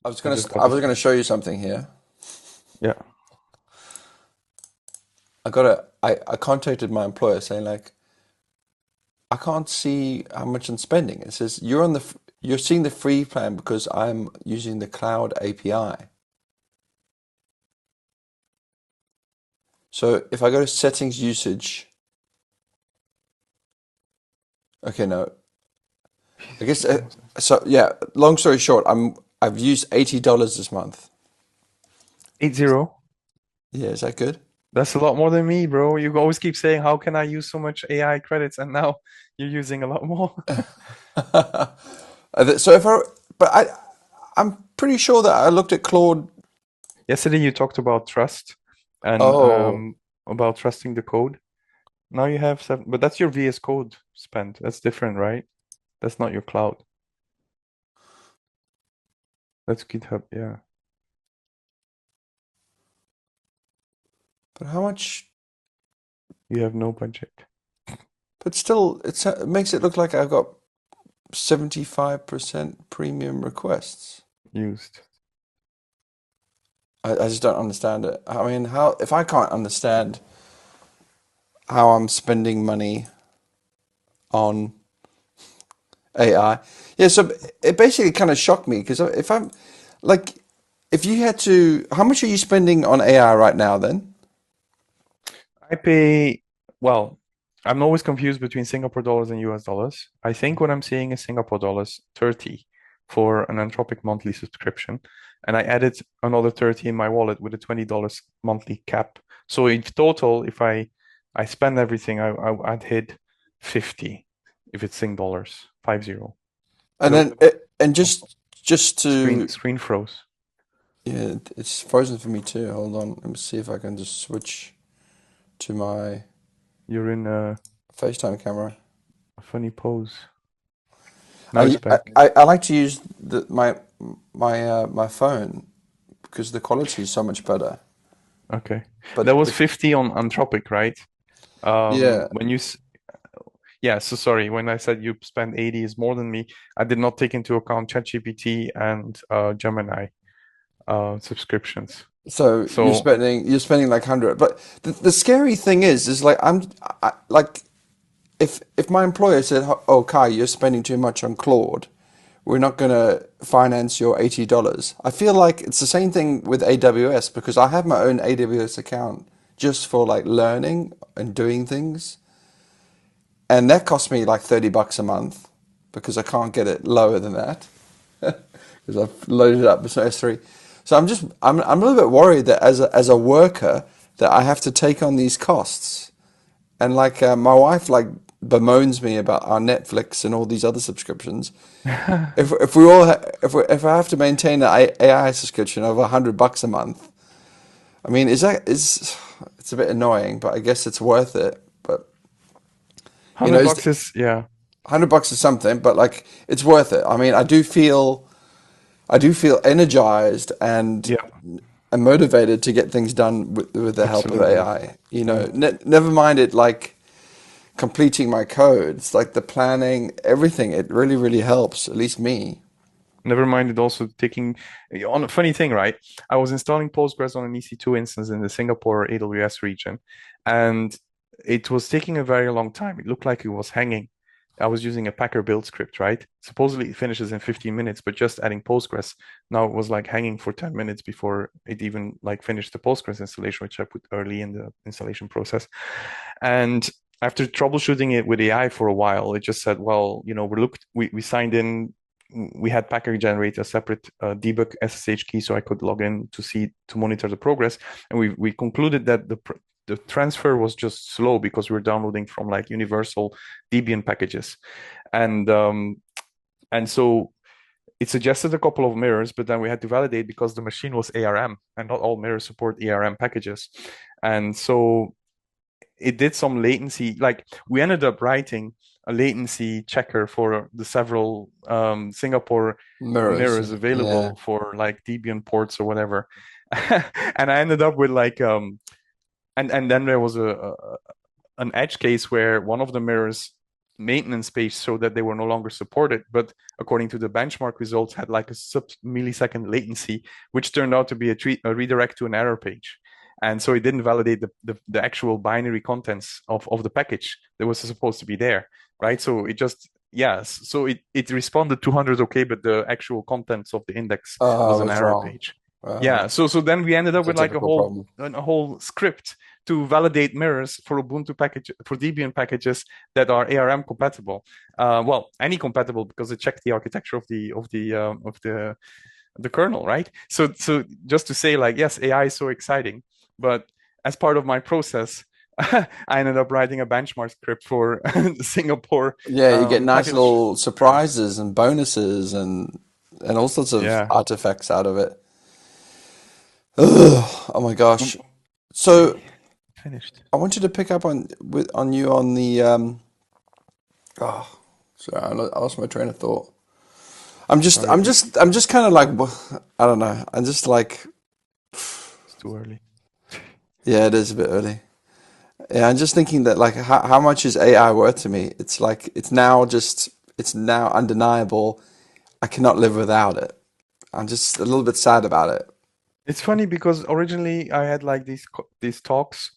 I just got I was this. gonna show you something here. Yeah. I contacted my employer saying like I can't see how much I'm spending. It says you're seeing the free plan because I'm using the cloud API. So if I go to settings usage, okay, no, I guess so. Yeah. Long story short, I've used $80 this month. 80. Yeah, is that good? That's a lot more than me, bro. You always keep saying, how can I use so much AI credits? And now you're using a lot more. So if I, but I'm pretty sure that I looked at Claude. Yesterday you talked about trust and Oh, about trusting the code. Now you have seven, but that's your VS Code spend. That's different, right? That's not your cloud. That's GitHub, yeah. but how much? You have no budget But still, it makes it look like I've got 75% premium requests. used. I just don't understand it. I mean, how if I can't understand how I'm spending money on AI, yeah. So it basically kind of shocked me because if I'm like, if you had to, how much are you spending on AI right now then? I pay, well, I'm always confused between Singapore dollars and US dollars. I think what I'm seeing is Singapore dollars 30 for an Anthropic monthly subscription. And I added another 30 in my wallet with a $20 monthly cap. So in total, if I spend everything, I'd hit 50 if it's Sing dollars, 50. And The then and just to screen froze. yeah, it's frozen for me too. Hold on, let me see if I can just switch to my You're in FaceTime camera. a funny pose. Now it's back. I like to use my phone because the quality is so much better. Okay. That But was the 50 on Anthropic, right? yeah, When you Yeah, so sorry, when I said you spend 80 is more than me, I did not take into account ChatGPT and Gemini subscriptions. so So you're spending like 100. But the scary thing is like like if my employer said, "Oh, Kai, you're spending too much on Claude. We're not going to finance your $80." I feel like it's the same thing with AWS because I have my own AWS account just for like learning and doing things. And that cost me like $30 a month because I can't get it lower than that because I've loaded it up with S3. So I'm a little bit worried that as a worker that I have to take on these costs. And like my wife like bemoans me about our Netflix and all these other subscriptions. If we all if I have to maintain an AI subscription of $100 a month, I mean, is it's a bit annoying, but I guess it's worth it. But you know, 100 bucks is, yeah, $100 is something, but like it's worth it. I mean, I do feel energized yeah, and motivated to get things done with the help of absolutely. AI. You know, Yeah. never mind it like completing my code. It's like the planning, everything. It really helps, at least me. Never mind it also taking on a funny thing, right? I was installing Postgres on an EC2 instance in the Singapore AWS region, and it was taking a very long time. It looked like it was hanging. I was using a Packer build script, right? Supposedly it finishes in 15 minutes, but just adding Postgres, now it was like hanging for 10 minutes before it even like finished the Postgres installation, which I put early in the installation process. And after troubleshooting it with AI for a while, it just said, well, we signed in, we had Packer generate a separate debug SSH key so I could log in to monitor the progress, and we concluded that the transfer was just slow because we were downloading from like universal Debian packages, and um, and so it suggested a couple of mirrors, but then we had to validate because the machine was ARM and not all mirrors support ARM packages, and so it did some latency. Like we ended up writing a latency checker for the several Singapore Mirrors, mirrors yeah. available for like Debian ports or whatever. And I ended up with like and then there was an edge case where one of the mirrors maintenance page showed that they were no longer supported, but according to the benchmark results, had like a sub-millisecond latency, which turned out to be a redirect to an error page. And so it didn't validate the actual binary contents of the package that was supposed to be there, right? So it just, yes, so it responded 200 okay, but the actual contents of the index I was an was error wrong. page. Uh, Yeah, so then we ended up it's a with like typical problem. a whole script to validate mirrors for Ubuntu package for Debian packages that are ARM compatible. Well, any compatible because it checked the architecture of the kernel, right? So just to say like yes, AI is so exciting, but as part of my process, I ended up writing a benchmark script for the Singapore Yeah, you get nice package little management. surprises and bonuses and all sorts of Yeah, artifacts out of it. Ugh, oh my gosh. So I finished. I wanted to pick up on you on the oh, sorry, I lost my train of thought. Sorry, I'm just kind of like I don't know. I'm just like it's too early. yeah, it is a bit early. Yeah, I'm just thinking that like how much is AI worth to me? It's like it's now undeniable. I cannot live without it. I'm just a little bit sad about it. It's funny because originally I had like these talks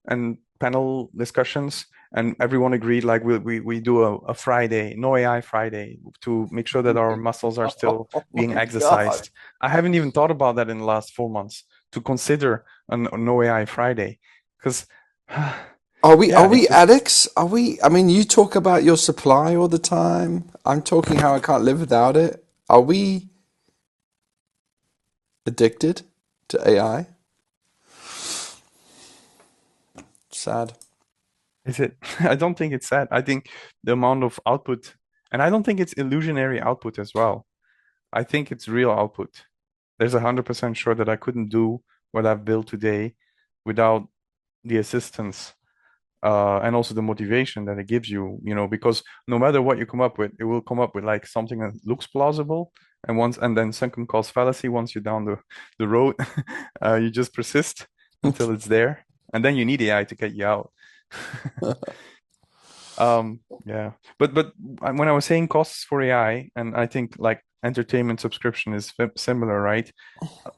and panel discussions, and everyone agreed like we do a Friday, no AI Friday, to make sure that our muscles are still Oh being my God. exercised. I haven't even thought about that in the last 4 months to consider a no AI Friday because Are yeah, it's we just addicts? Are we I mean you talk about your supply all the time. I'm talking how I can't live without it. Are we addicted to AI? Sad. is it? I don't think it's that. I think the amount of output, and I don't think it's illusionary output as well. I think it's real output. There's 100% sure that I couldn't do what I've built today without the assistance and also the motivation that it gives you, because no matter what you come up with, it will come up with like something that looks plausible. And then sunken cost fallacy, once you're down the road, you just persist until it's there. And then you need AI to get you out. Yeah, but when I was saying costs for AI, and I think like entertainment subscription is similar, right?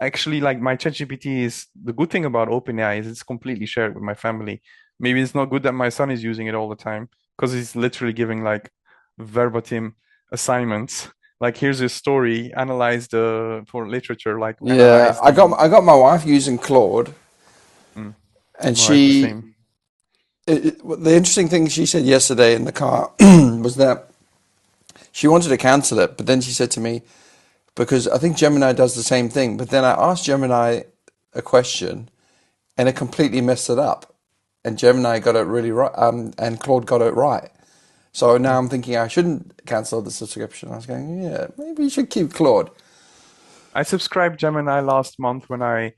Actually, like my ChatGPT is the good thing about OpenAI is it's completely shared with my family. Maybe it's not good that my son is using it all the time because he's literally giving like verbatim assignments. Like here's a story, analyze the for literature, like Yeah, analyze the I got my wife using Claude, mm, and right, the same. the interesting thing she said yesterday in the car was that she wanted to cancel it, but then she said to me, because I think Gemini does the same thing, but then I asked Gemini a question and it completely messed it up. And Gemini got it really right, and Claude got it right. So now Mm. I'm thinking I shouldn't cancel the subscription. I was going, yeah, maybe you should keep Claude. I subscribed Gemini last month when I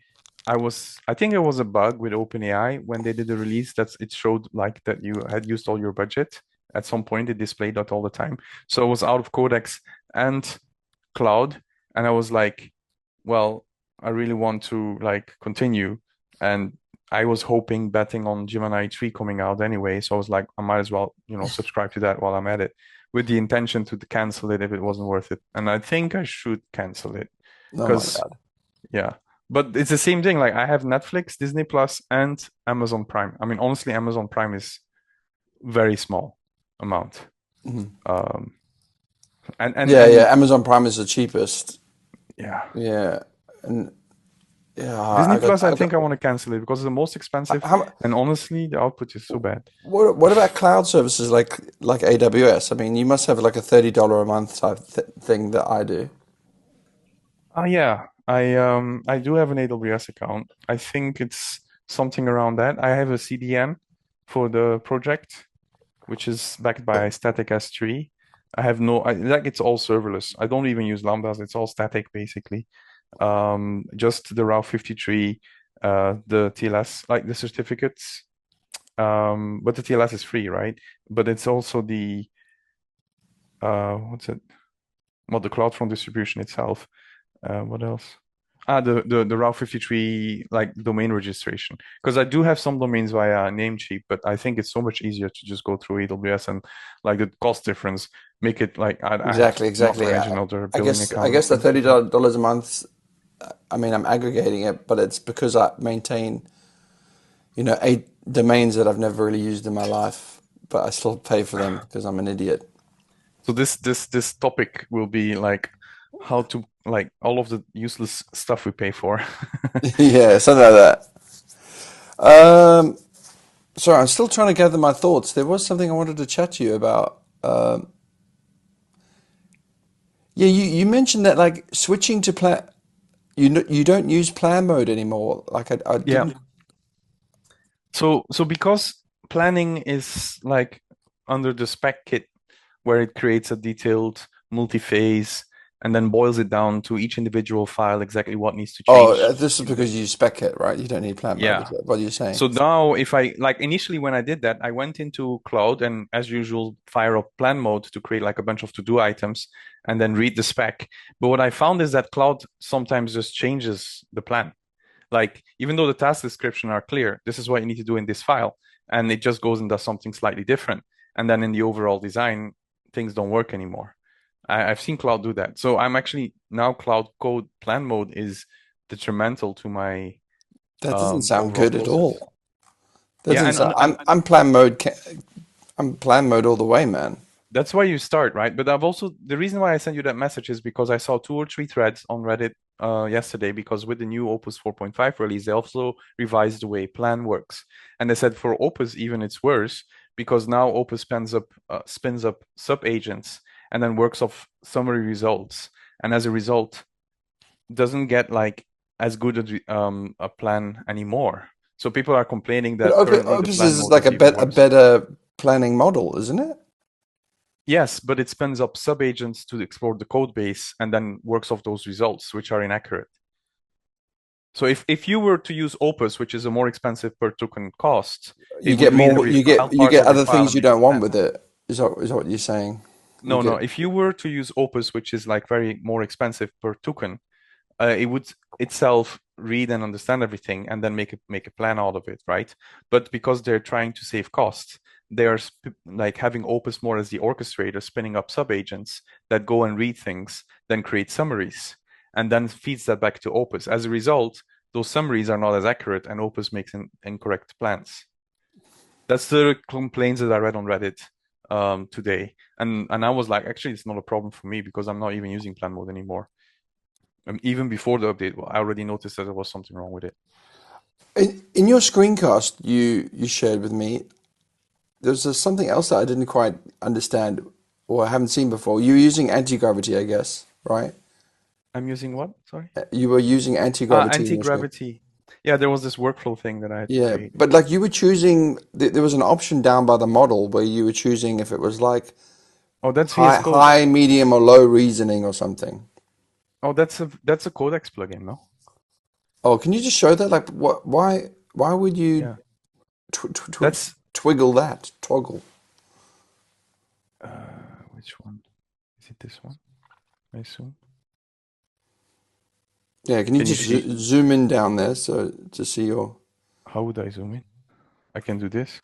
think it was a bug with OpenAI when they did the release that it showed like that you had used all your budget. At some point it displayed that all the time. So it was out of Codex and Cloud. And I was like, well, I really want to like continue. And I was hoping betting on Gemini 3 coming out anyway. So I was like, I might as well, subscribe to that while I'm at it with the intention to cancel it if it wasn't worth it. And I think I should cancel it Oh my because God. yeah, but it's the same thing. Like I have Netflix, Disney Plus, and Amazon Prime. I mean, honestly, Amazon Prime is very small amount. Mhm. Um, and Yeah, yeah. and Amazon Prime is the cheapest. yeah, Yeah, and yeah, Disney Plus, I I got. think I want to cancel it because it's the most expensive, How, and honestly, the output is so bad. what about cloud services like AWS? I mean, you must have like a $30 a month type th thing that I do. Oh yeah, I do have an AWS account. I think it's something around that. I have a CDN for the project, which is backed by static S3. I have no, like it's all serverless. I don't even use Lambdas. It's all static basically. Just the Route 53, the TLS, like the certificates. But the TLS is free, right? But it's also the what's it? Well, the CloudFront distribution itself. What else? The Route 53 like domain registration. Because I do have some domains via Namecheap, but I think it's so much easier to just go through AWS and like the cost difference make it like I have to Exactly, not to exactly. mention other I billing guess I account and guess the things like that. $30 a month. I mean, I'm aggregating it, but it's because I maintain, 8 domains that I've never really used in my life, but I still pay for them because I'm an idiot. So this topic will be like how to like all of the useless stuff we pay for. Yeah, something like that. Um, Sorry, I'm still trying to gather my thoughts. There was something I wanted to chat to you about. Yeah, you mentioned that like switching to plan, you don't use plan mode anymore. Like I Yeah. didn't. So because planning is like under the spec kit where it creates a detailed multi-phase and then boils it down to each individual file exactly what needs to Oh, change this is in the because you spec it, right? You don't need plan mode. Is yeah. that what you're saying? So now if I like initially when I did that, I went into Cloud and as usual fire up plan mode to create like a bunch of to-do items and then read the spec. But what I found is that Cloud sometimes just changes the plan. Like even though the task description are clear, this is what you need to do in this file, and it just goes and does something slightly different. And then in the overall design, things don't work anymore. I've seen Cloud do that. So I'm actually now Cloud Code plan mode is detrimental to my That doesn't sound overall good at process. all. That Yeah, doesn't sound. and I'm plan mode. I'm plan mode all the way, man. that's why you start, right? But I've also the reason why I sent you that message is because I saw two or three threads on Reddit yesterday because with the new Opus 4.5 release, they also revised the way plan works. And they said for Opus even it's worse because now Opus spins up sub agents and then works off summary results. And as a result, doesn't get like as good a plan anymore. So people are complaining But that currently the Opus plan is mode like is even a worse. better planning model, isn't it? Yes, but it spins up sub-agents to explore the code base and then works off those results, which are inaccurate. So if you were to use Opus, which is a more expensive per token cost, You it would get read more. every file, You parse get every other file, things and you make a don't want plan. with it. Is that what you're saying? You No, no. get. If you were to use Opus, which is like very more expensive per token, it would itself read and understand everything and then make a plan out of it, right? But because they're trying to save costs, they are like having Opus more as the orchestrator, spinning up sub-agents that go and read things, then create summaries, and then feeds that back to Opus. As a result, those summaries are not as accurate, and Opus makes incorrect plans. That's the complaints that I read on Reddit today, and I was like, actually, it's not a problem for me because I'm not even using plan mode anymore. Even before the update, I already noticed that there was something wrong with it. In your screencast you shared with me, there's something else that I didn't quite understand or I haven't seen before. You were using anti-gravity, I guess, right? I'm using what? Sorry. You were using anti-gravity in your screen. Anti-gravity. Yeah, there was this workflow thing that I had to Yeah, create. but like you were choosing, there was an option down by the model where you were choosing if it was like Oh, that's VS Code. high, medium, or low reasoning or something. Oh, that's a Codex plugin, no? Oh, can you just show that? Like, what? Why would you Yeah. tw tw tw That's twiggle that? Toggle. which one? Is it this one? I assume. Yeah, can you Can you just see? zoom in down there so to see your? How would I zoom in? I can do this.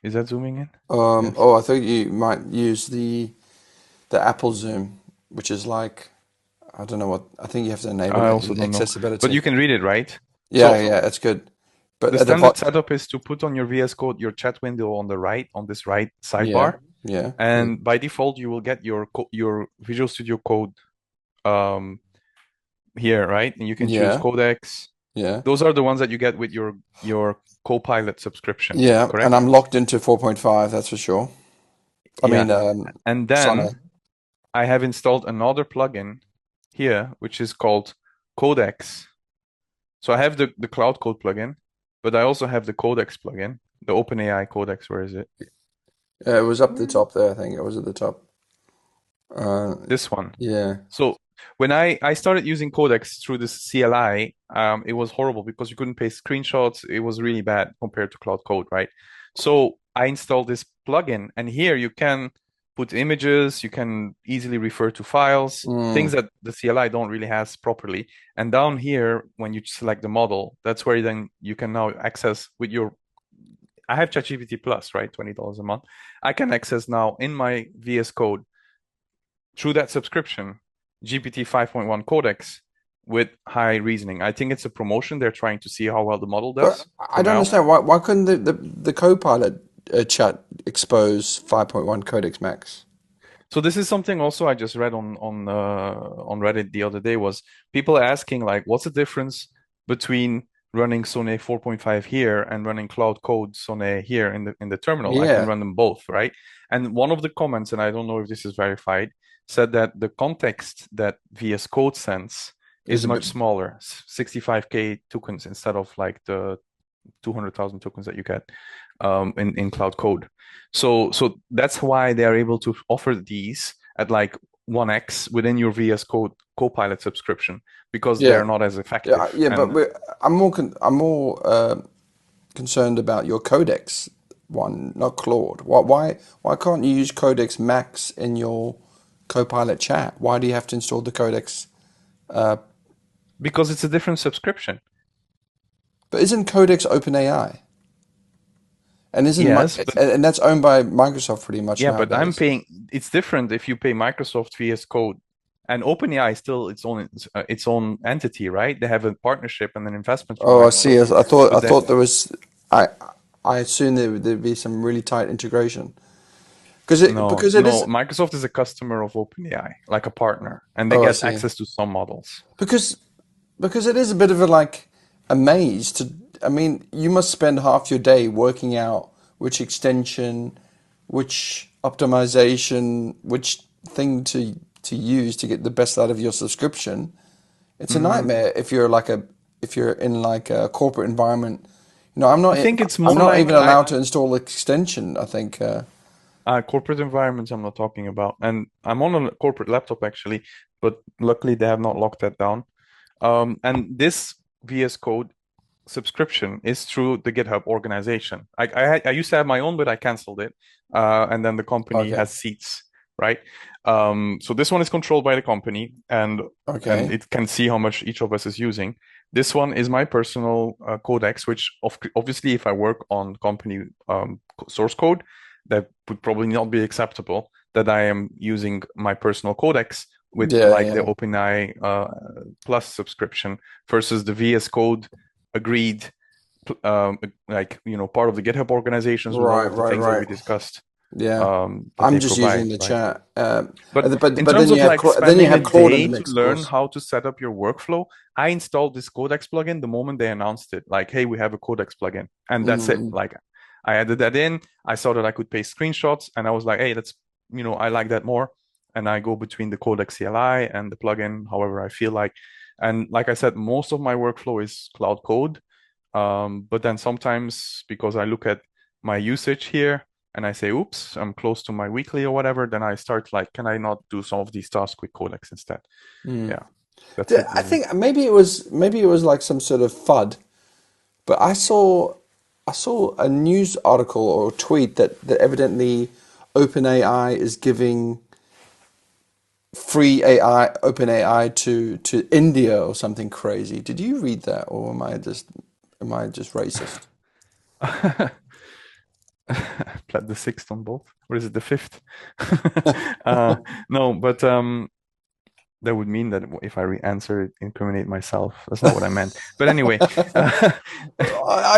Is that zooming in? Yes. Oh, I thought you might use the Apple Zoom, which is like I don't know what. I think you have to enable I it also in don't know. But accessibility. you can read it, right? Yeah, So yeah, that's good. But the at the standard bottom, setup is to put on your VS Code your chat window on the right, on this right yeah, sidebar. yeah, yeah, And by default, you will get your Visual Studio Code um, here, right? And you can choose yeah, codecs. yeah, Those are the ones that you get with your Copilot subscription, yeah. And correct? I'm locked into 4.5, that's for sure. I Yeah. mean, And Sonnet. then I have installed another plugin here, which is called Codecs. So I have the Cloud Code plugin, but I also have the Codecs plugin, the OpenAI Codecs. Where is it? It was up the top there, I think. It was at the top. Uh, This one. yeah. So when I started using Codex through this CLI, it was horrible because you couldn't paste screenshots. It was really bad compared to Cloud Code, right? So I installed this plugin, and here you can put images, you can easily refer to files, things Mm. that the CLI don't really has properly. And down here, when you select the model, that's where then you can now access with your I have ChatGPT Plus, right? $20 a month. I can access now in my VS Code through that subscription, GPT 5.1 codecs with high reasoning. I think it's a promotion. They're trying to see how well the model But does I for don't now. understand why couldn't the Copilot chat expose 5.1 Codex Max? So this is something also I just read on Reddit the other day was people asking like, what's the difference between running Sonnet 4.5 here and running Cloud Code Sonnet here in the terminal? I can Yeah, run them both, right? And one of the comments, and I don't know if this is verified, said that the context that VS Code sends is is a bit. much smaller, 65K tokens instead of like the 200,000 tokens that you get in Cloud Code. So that's why they are able to offer these at like 1x within your VS Code Copilot subscription because Yeah, they're not as yeah, effective. yeah. But And I'm more concerned about your Codex one, not Claude. Why can't you use Codex Max in your Copilot chat? Why do you have to install the Codex? because it's a different subscription. But isn't Codex OpenAI? And isn't my, Yes, but and that's owned by Microsoft pretty much yeah, but I'm nowadays. paying. It's different if you pay Microsoft VS Code, and OpenAI is still its own entity, right? They have a partnership and an investment from Oh, I see. Microsoft. I But that thought there was. I I assume there'd be some really tight integration no, because it is. no, Microsoft is a customer of OpenAI, like a partner, and they Oh, I get see. access to some models. Because it is a bit of a like a maze to. I mean, you must spend half your day working out which extension, which optimization, which thing to use to get the best out of your subscription. It's a Mm, nightmare if you're in like a corporate environment. I think it's I'm more not like even allowed to install extension. I think. corporate environments I'm not talking about, and I'm on a corporate laptop actually, but luckily they have not locked that down. And this VS Code subscription is through the GitHub organization. I used to have my own, but I canceled it. And then the company Okay. has seats, right? So this one is controlled by the company, and Okay. it can see how much each of us is using. This one is my personal codex, which obviously, if I work on company source code, that would probably not be acceptable. That I am using my personal codex with Yeah. like the Yeah. OpenAI Plus subscription versus the VS Code agreed like part of the GitHub organizations with all Right. of the Right. things that we Right. discussed Yeah. that I'm they just provide, using the right? chat. But in But terms of like Then you spending a have Claude in the day to mix, of learn course. how to set up your workflow, I installed this Codex plugin the moment they announced it. Like, hey, we have a Codex plugin, and that's it. Mm. Like, I added that in. I saw that I could paste screenshots, and I was like, hey, that's I like that more. And I go between the Codex CLI and the plugin, however I feel like. And like I said, most of my workflow is Cloud Code. But then sometimes because I look at my usage here and I say, oops, I'm close to my weekly or whatever, then I start like, can I not do some of these tasks with Codex instead? Mm. Yeah, that's it I really. think maybe it was like some sort of FUD, but I saw a news article or tweet that evidently OpenAI is giving free AI OpenAI to India or something crazy. Did you read that, or am I just racist? Pled the sixth on both, or is it the fifth? uh, no, but that would mean that if I re-answer it, incriminate myself. That's not what I meant. But anyway, what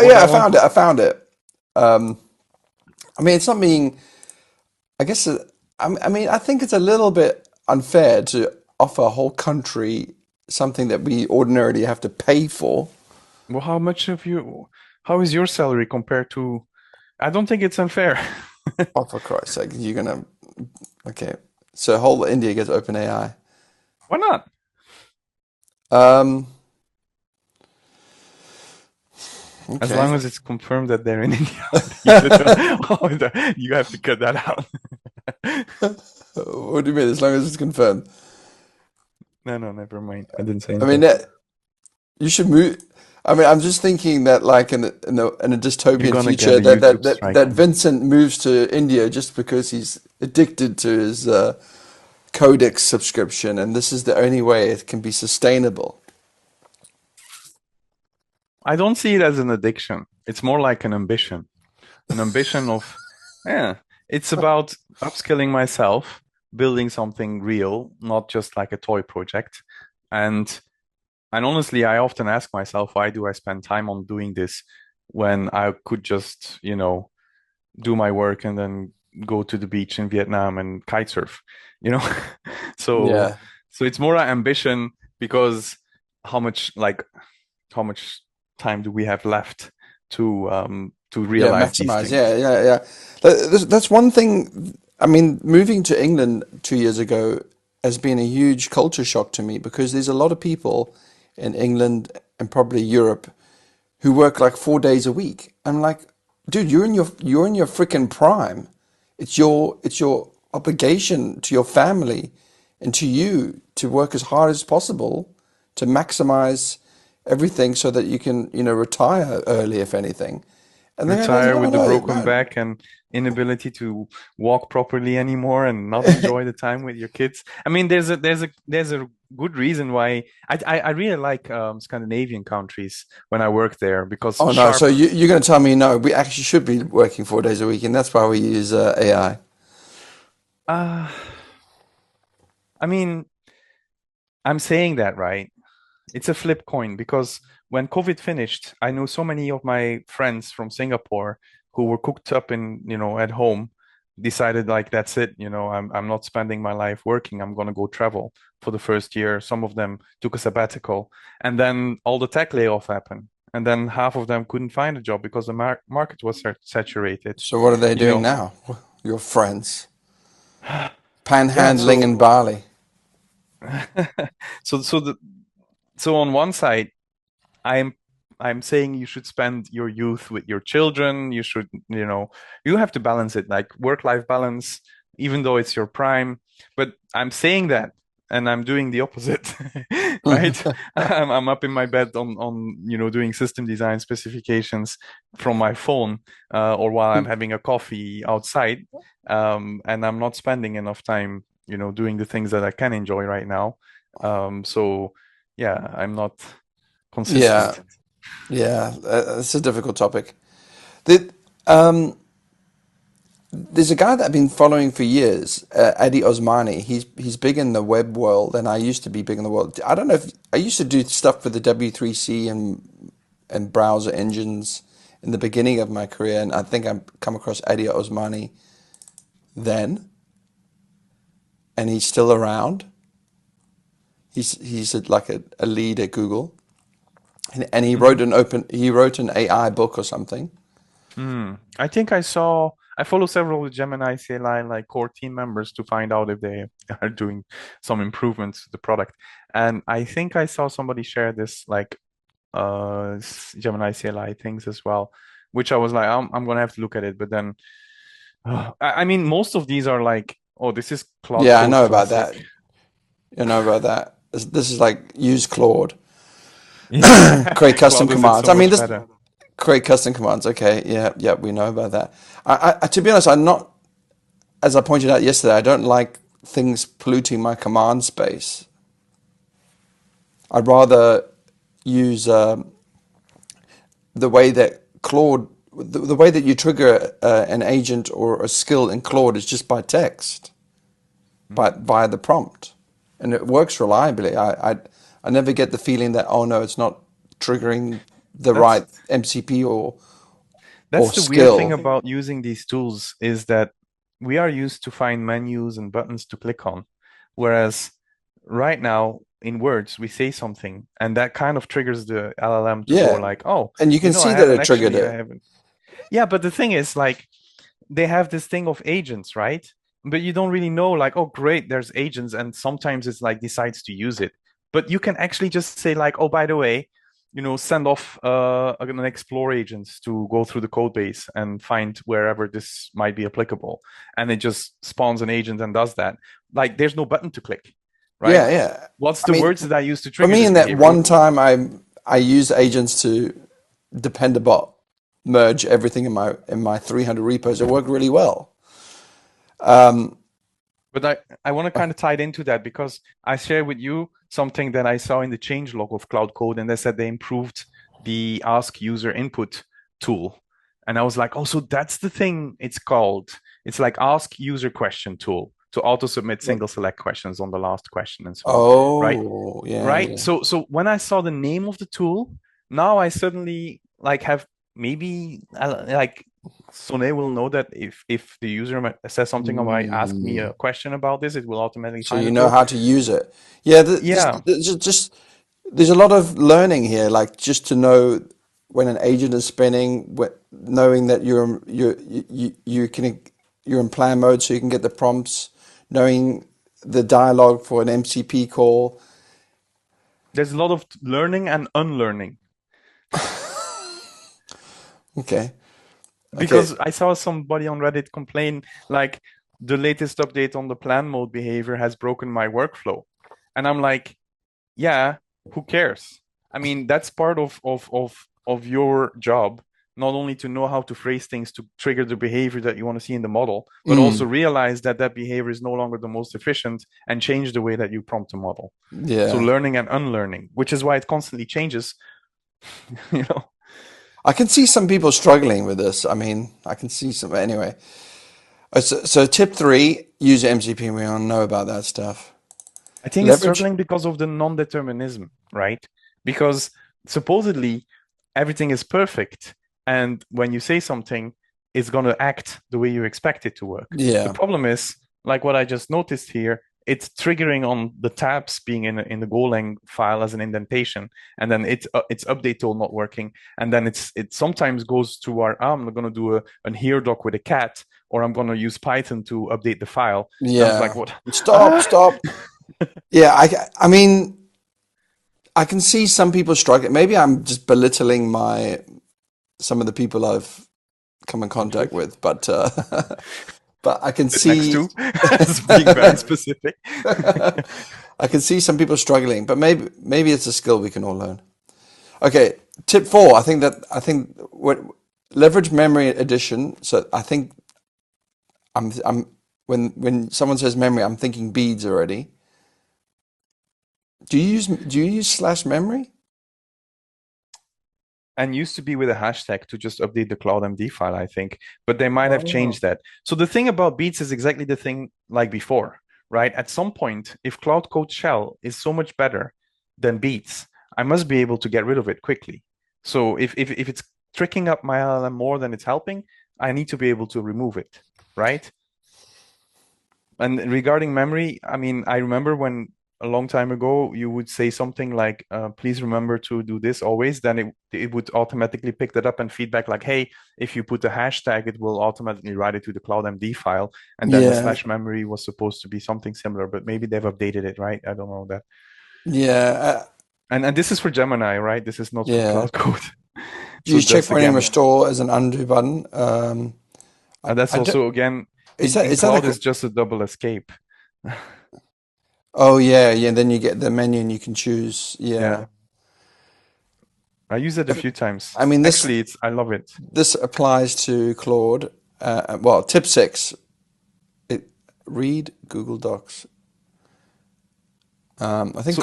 Yeah, I I want found to it. I found it. Um, I mean, it's something. I guess. I mean, I think it's a little bit unfair to offer a whole country something that we ordinarily have to pay for. well, how is your salary compared to? I don't think it's unfair. Oh, for Christ's sake, you're gonna. Okay, so whole India gets OpenAI. Why not? Um, As okay. long as it's confirmed that they're in India. You should, you have to cut that out. What do you mean? As long as it's confirmed. No, no, never mind. I didn't say I mean, anything. you should move. I mean, I'm just thinking that, like in a You're dystopian gonna get future, a YouTube strike that on you. Vincent moves to India just because he's addicted to his Codex subscription, and this is the only way it can be sustainable. I don't see it as an addiction. It's more like an ambition of, yeah, it's about upskilling myself, building something real, not just like a toy project. And and honestly, I often ask myself, why do I spend time on doing this when I could just, do my work and then go to the beach in Vietnam and kite surf, you know? So Yeah, so it's more an ambition because how much like how much time do we have left to yeah, realize these maximize. things? Yeah, yeah, yeah. That's one thing. I mean, moving to England 2 years ago has been a huge culture shock to me because there's a lot of people in England and probably Europe who work like 4 days a week. I'm like, dude, you're in your freaking prime. It's your obligation to your family and to you to work as hard as possible to maximize everything so that you can, retire early if anything. And then I go, Retire no, with the no, broken no. back and inability to walk properly anymore and not enjoy the time with your kids. I mean, there's a good reason why I really like Scandinavian countries when I work there because Oh no, so sharp. you're going to tell me no, we actually should be working 4 days a week, and that's why we use AI. Uh, I mean, I'm saying that, right? It's a flip coin because when COVID finished, I knew so many of my friends from Singapore who were cooked up at home, decided like that's it, I'm not spending my life working. I'm gonna go travel for the first year. Some of them took a sabbatical, and then all the tech layoff happened. And then half of them couldn't find a job because the market was saturated, So what are they you doing know. now? Your friends Yeah, panhandling so in Bali. so so the so on one side I'm I'm saying you should spend your youth with your children. You should, you have to balance it, like work-life balance, even though it's your prime. But I'm saying that, and I'm doing the opposite, right? I'm up in my bed on doing system design specifications from my phone, or while I'm having a coffee outside, and I'm not spending enough time, doing the things that I can enjoy right now. So yeah, I'm not Yeah, consistent. yeah, it's a difficult topic. The, um, there's a guy that I've been following for years, Adi Osmani. He's big in the web world, and I used to be big in the world. I don't know if I used to do stuff with the W3C and browser engines in the beginning of my career, and I think I come across Adi Osmani then, and he's still around. Like a lead at Google, and Hmm. he wrote an AI book or something. I think I follow several Gemini CLI like core team members to find out if they are doing some improvements to the product. And I think I saw somebody share this like Gemini CLI things as well, which I was like, I'm gonna have to look at it. But then, I mean, most of these are like, oh, this is Cloud Yeah, I Code know about Classic. that. You know about that. This is like use Claude, Yeah, create custom Cloud does it commands. so I mean, much this better. create custom commands. Okay, yeah, yeah, we know about that. To be honest, I'm not, as I pointed out yesterday, I don't like things polluting my command space. I'd rather use the way that Claude, the way that you trigger an agent or a skill in Claude is just by text, by the prompt, and it works reliably. I never get the feeling that, oh no, it's not triggering the That's right MCP or That's the weird thing skill. about using these tools is that we are used to find menus and buttons to click on. Whereas right now in words, we say something and that kind of triggers the LLM to go Yeah, like, oh, and you can see that it triggered I it. haven't. Yeah, but the thing is like they have this thing of agents, right? But you don't really know, like, oh, great, there's agents, and sometimes it's like decides to use it. But you can actually just say, like, oh, by the way, send off an explore agent to go through the code base and find wherever this might be applicable. And it just spawns an agent and does that. Like, there's no button to click, right? Yeah, yeah. What's I the mean, words that I use to for trigger me, this in that behavior? one time, I use agents to dependabot merge everything in my 300 repos. It worked really well. Um, But I want to kind of tie it into that because I share with you something that I saw in the change log of Cloud Code, and they said they improved the Ask User Input tool. And I was like, oh, so that's the thing it's called. It's like Ask User Question tool to auto submit single select questions on the last question and so on. Right? oh, yeah, Right. yeah. So when I saw the name of the tool, now I suddenly like have maybe like Sone will know that if the user says something or might ask me Mm. a question about this, it will automatically So find you the know tool. how to use it. Yeah, Yeah, just there's a lot of learning here, like just to know when an agent is spinning, knowing that you can you're in plan mode, so you can get the prompts, knowing the dialogue for an MCP call. there's a lot of learning and unlearning. Okay, okay, Because I saw somebody on Reddit complain like the latest update on the plan mode behavior has broken my workflow. And I'm like, yeah, who cares? I mean, that's part of your job, not only to know how to phrase things to trigger the behavior that you want to see in the model, but also mm, realize that that behavior is no longer the most efficient and change the way that you prompt the model. So yeah. learning and unlearning, which is why it constantly changes, you know. I can see some people struggling with this. I mean, I can see some anyway. So tip three, use MCP. We all know about that stuff. I think it's Leverage. struggling because of the non-determinism, right? Because supposedly everything is perfect, and when you say something, it's going to act the way you expect it to work. The Yeah, problem is, like what I just noticed here, it's triggering on the tabs being in the Golang file as an indentation, and then it's update tool not working, and then it sometimes goes to our I'm going to do an here doc with a cat, or I'm going to use Python to update the file. And I was like, yeah. what? Stop, Ah! stop. Yeah, I mean, I can see some people struggling. Maybe I'm just belittling some of the people I've come in Worked contact with. with, but but I can Sit next see to, as being very specific. I can see some people struggling, but maybe it's a skill we can all learn. Okay, tip four. I think what leverage memory addition. So I think I'm when someone says memory, I'm thinking beads already. Do you use slash memory? And used to be with a hashtag to just update the CloudMD file, I think, but they might have Oh. changed that. So the thing about Beats is exactly the thing like before, right? At some point, if Cloud Code Shell is so much better than Beats, I must be able to get rid of it quickly. So if it's tricking up my LLM more than it's helping, I need to be able to remove it, right? And regarding memory, I mean, I remember when a long time ago you would say something like, "Please remember to do this always." Then it would automatically pick that up and feedback like, "Hey, if you put a hashtag, it will automatically write it to the CloudMD file." And then the Yeah, slash memory was supposed to be something similar, but maybe they've updated it, right? I don't know that. yeah, And this is for Gemini, right? This is not for yeah. Cloud Code. So Use that's checkpoint and again, restore as an undo button. and that's I don't, also again in is that Cloud a, is just a double escape. oh yeah, yeah, then you get the menu and you can choose. Yeah. Yeah. I use it a few times. I mean Actually, it's I love it. this applies to Claude. Well, tip six, it, read Google Docs. I think So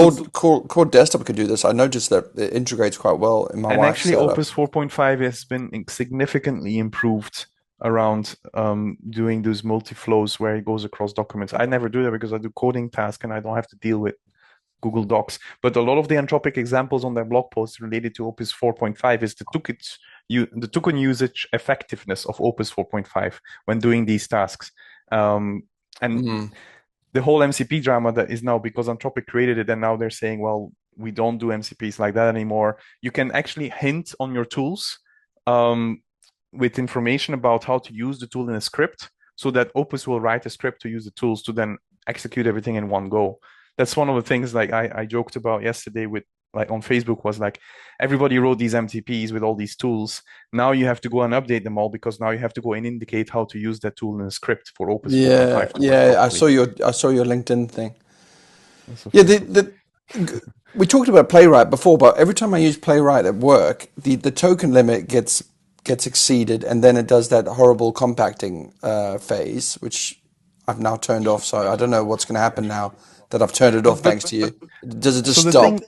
so Claude Desktop could do this. I noticed that it integrates quite well in my and wife's actually setup. Opus 4.5 has been significantly improved around doing those multi-flows where it goes across documents. I never do that because I do coding tasks and I don't have to deal with Google Docs. But a lot of the Anthropic examples on their blog posts related to Opus 4.5 is the token usage effectiveness of Opus 4.5 when doing these tasks. Um, and Mm. the whole MCP drama that is now because Anthropic created it, and now they're saying, well, we don't do MCPs like that anymore. You can actually hint on your tools um, with information about how to use the tool in a script so that Opus will write a script to use the tools to then execute everything in one go. That's one of the things like I joked about yesterday with like on Facebook was like everybody wrote these MCPs with all these tools. Now you have to go and update them all because now you have to go and indicate how to use that tool in a script for Opus Yeah, 4.5 to work yeah. properly. I saw your LinkedIn thing. That's so Yeah, funny. We talked about Playwright before, but every time I use Playwright at work, the token limit gets exceeded, and then it does that horrible compacting phase, which I've now turned off. So I don't know what's going to happen now that I've turned it off. But Thanks to you. Does it just so stop?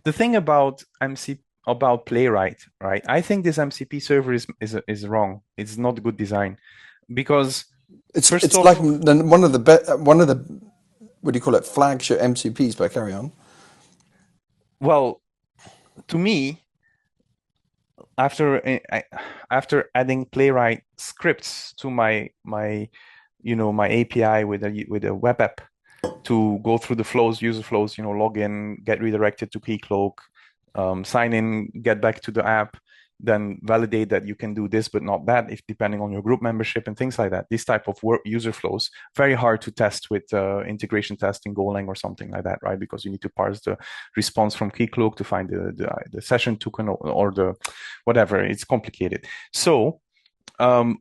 the thing about MC about Playwright, right? I think this MCP server is wrong. It's not good design because first It's like off, one of the what do you call it, flagship MCPs. But carry on. well, to me, after after adding Playwright scripts to my API with a web app to go through the flows, user flows, log in, get redirected to Keycloak, sign in, get back to the app, then validate that you can do this but not that, if depending on your group membership and things like that. This type of user flows very hard to test with integration testing, Golang or something like that, right? Because you need to parse the response from Keycloak to find the session token or the whatever. It's complicated. So um,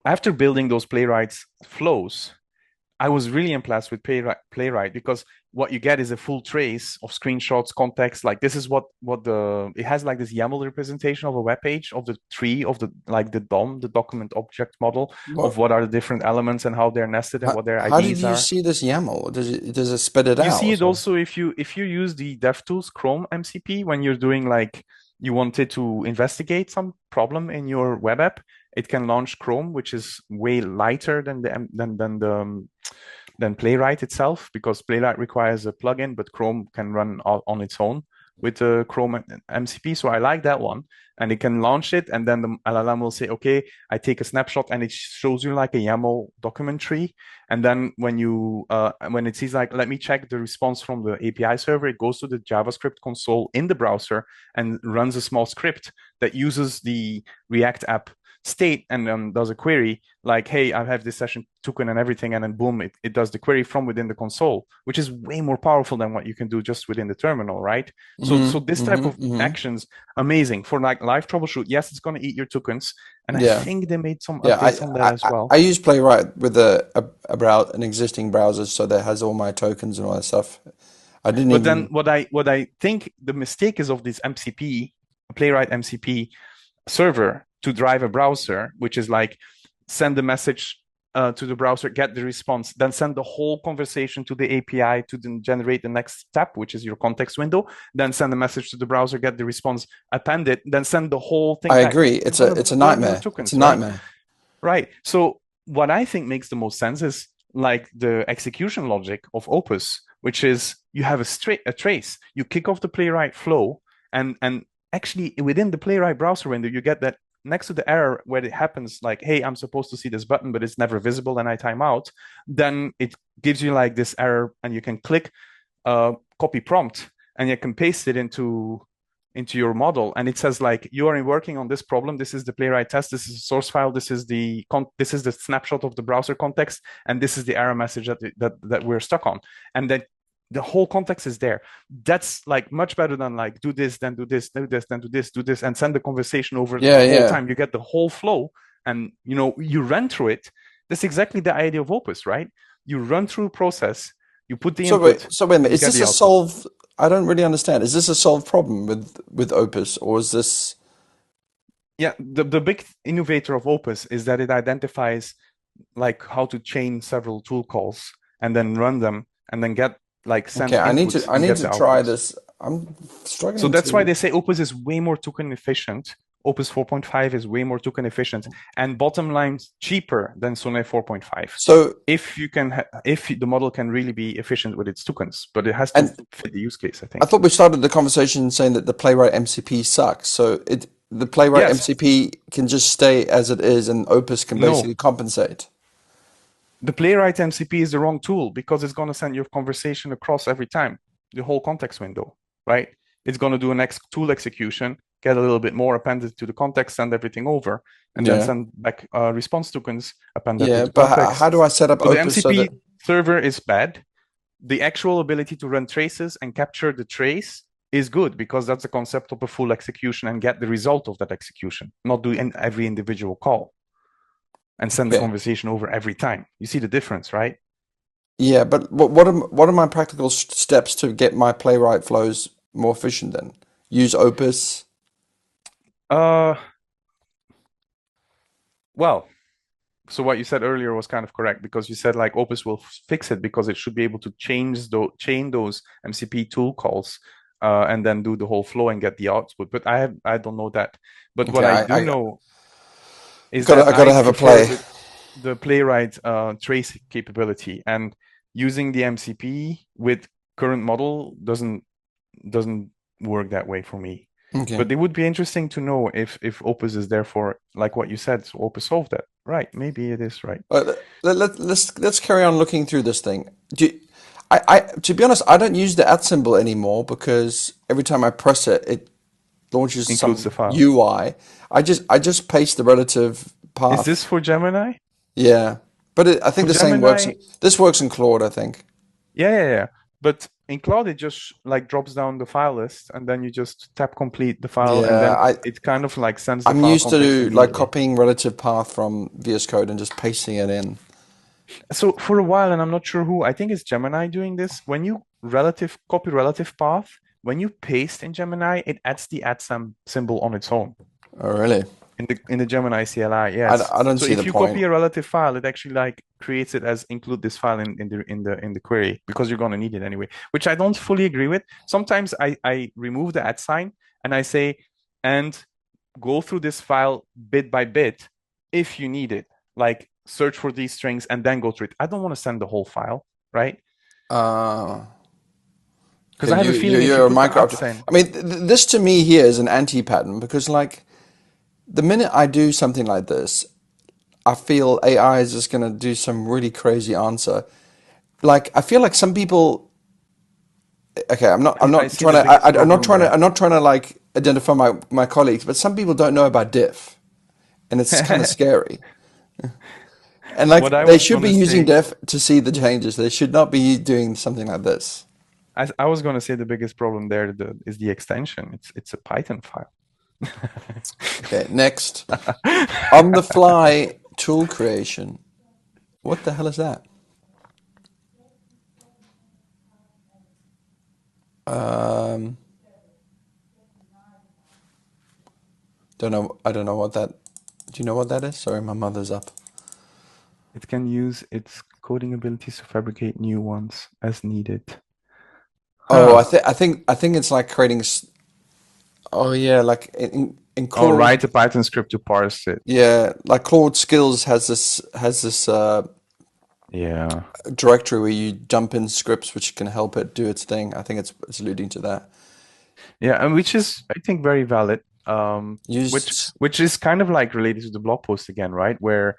after building those playwrights flows, I was really impressed with Playwright because what you get is a full trace of screenshots, context. Like this is what the it has like this YAML representation of a web page of the tree of the like the DOM, the document object model of What? what are the different elements and how they're nested and what their How did IDs you are. see this YAML? Does it spit it You out see or it so? also if you use the DevTools Chrome MCP when you're doing like you wanted to investigate some problem in your web app, it can launch Chrome, which is way lighter than than Playwright itself because Playwright requires a plugin, but Chrome can run on its own with the Chrome MCP. So I like that one. And it can launch it, and then the LLM will say, okay, I take a snapshot and it shows you like a YAML document tree. And then when it sees like, let me check the response from the API server, it goes to the JavaScript console in the browser and runs a small script that uses the React app state and does a query like, hey, I have this session token and everything, and then boom, it does the query from within the console, which is way more powerful than what you can do just within the terminal, right? So this type of Mm-hmm. actions, amazing for like live troubleshoot. Yes, it's going to eat your tokens, and I Yeah. think they made some Yeah, updates on that as I well. use Playwright with an existing browser, so that has all my tokens and all that stuff. I didn't But then even. what I think the mistake is of this MCP, Playwright MCP server to drive a browser, which is like send the message to the browser, get the response, then send the whole conversation to the API to then generate the next step, which is your context window, then send the message to the browser, get the response, append it, then send the whole thing I back. agree. You're going to It's a burn your nightmare. It's a tokens, right? nightmare. Right. So what I think makes the most sense is like the execution logic of Opus, which is you have a trace, you kick off the playwright flow, and actually within the playwright browser window, you get that next to the error where it happens like, hey, I'm supposed to see this button, but it's never visible and I time out, then it gives you like this error and you can click copy prompt and you can paste it into your model, and it says like you are working on this problem, this is the playwright test, this is the source file, this is the snapshot of the browser context, and this is the error message that we're stuck on, and then the whole context is there. That's like much better than like do this, then do this, do this, then do this, do this, and send the conversation over the Yeah, whole yeah. time. You get the whole flow, and you run through it. That's exactly the idea of Opus, right? You run through a process, you put the input, So wait a minute. you Is get this the a output. solve? I don't really understand. Is this a solved problem with Opus, or is this Yeah, the big innovator of Opus is that it identifies like how to chain several tool calls and then run them and then get like okay? send inputs I and need get to the try outputs. this. I'm So struggling that's why to. they say Opus is way more token efficient. Opus 4.5 is way more token efficient and bottom line cheaper than Sonnet 4.5. So If you can, if the model can really be efficient with its tokens, but it has to and fit the use case, I I think. thought we started the conversation saying that the Playwright MCP sucks. So the Playwright Yes, MCP can just stay as it is, and Opus can basically no, compensate. the Playwright MCP is the wrong tool because it's going to send your conversation across every time, the whole context window, right? It's going to do a next tool execution, get a little bit more appended to the context, send everything over, and then Yeah, send back response tokens appended to yeah. the But how context. do I set up So the Opus so that? MCP server is bad. The actual ability to run traces and capture the trace is good because that's the concept of a full execution and get the result of that execution, not do every individual call and send the Okay. conversation over every time. You see the difference, right? Yeah, but what are my practical steps to get my playwright flows more efficient then? Use Opus. Uh, well, so what you said earlier was kind of correct because you said like Opus will fix it because it should be able to chain those MCP tool calls and then do the whole flow and get the output. But I don't know that. But what Okay, I do know is I that gotta I have a prefer play. the playwright trace capability, and using the MCP with current model doesn't work that way for me. Okay. But it would be interesting to know if Opus is therefore like what you said, so Opus solved that. Right, maybe it is right. Let's carry on looking through this thing. To be honest, I don't use the at symbol anymore because every time I press it, it launches Includes some the file. UI. I just paste the relative Is path. this for Gemini? Yeah, but I think For the same works. Gemini, This works in Claude, I think. yeah. But in Cloud, it just like drops down the file list, and then you just tap complete the file, and Yeah, then it kind of like sends the I'm file used context to like immediately. copying relative path from VS Code and just pasting it in. So for a while, and I'm not sure who, I think it's Gemini doing this. When you relative copy relative path, when you paste in Gemini, it adds the symbol on its own Oh, really? in the Gemini CLI. Yes. I don't So see the if you copy point. a relative file, it actually like creates it as include this file in the query because you're gonna need it anyway, which I don't fully agree with. Sometimes I remove the at sign and I say and go through this file bit by bit if you need it. Like search for these strings and then go through it. I don't want to send the whole file, right? Uh, Because I have a feeling if you you're a put the micro. at sign, I mean, this to me here is an anti-pattern because, like, the minute I do something like this, I feel AI is just going to do some really crazy answer. Like, I feel like some people. Okay, I'm I not see trying the to. biggest I'm not problem trying to. there. I'm not trying to like identify my colleagues, but some people don't know about diff, and it's kind of scary. And What like, I they was should be gonna using say, diff to see the changes. They should not be doing something like this. I was gonna say the biggest problem there is the extension. It's a Python file. Okay, next. On the fly tool creation. What the hell is that? Um, don't know. I don't know what that. Do you know what that is? Sorry, my mother's up. It can use its coding abilities to fabricate new ones as needed. Oh, Huh. I think it's like creating. Oh yeah, like in I'll Claude. write a Python script to parse it. Yeah, like Claude Skills has this Yeah. directory where you dump in scripts which can help it do its thing. I think it's alluding to that. Yeah, and which is I think very valid. Use Which is kind of like related to the blog post again, right? Where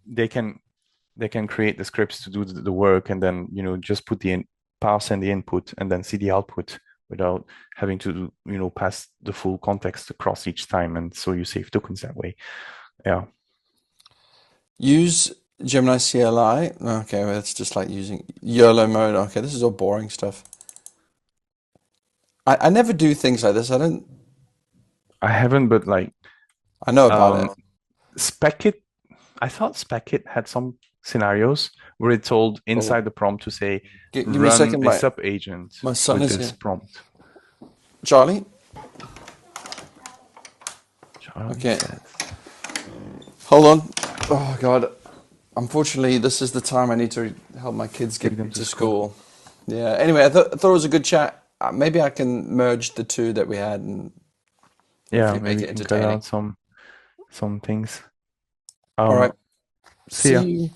they can create the scripts to do the work and then just put pass in the input and then see the output without having to pass the full context across each time, and so you save tokens that way. Yeah. use Gemini CLI. Okay, well, it's just like using YOLO mode. Okay, this is all boring stuff. I never do things like this. I don't. I haven't, but like I know about um it. Specit, I thought Specit had some scenarios where it told Oh, inside the prompt to say give me a run second. a sub agent My son with is this here. prompt. Charlie. Charlie Okay, says, hold on. Oh God. Unfortunately, this is the time I need to help my kids take them get to to school. school. Yeah. Anyway, I thought it was a good chat. Maybe I can merge the two that we had and Yeah, hopefully maybe make we it can cut entertaining. out some things. All right. Um, See See ya. you.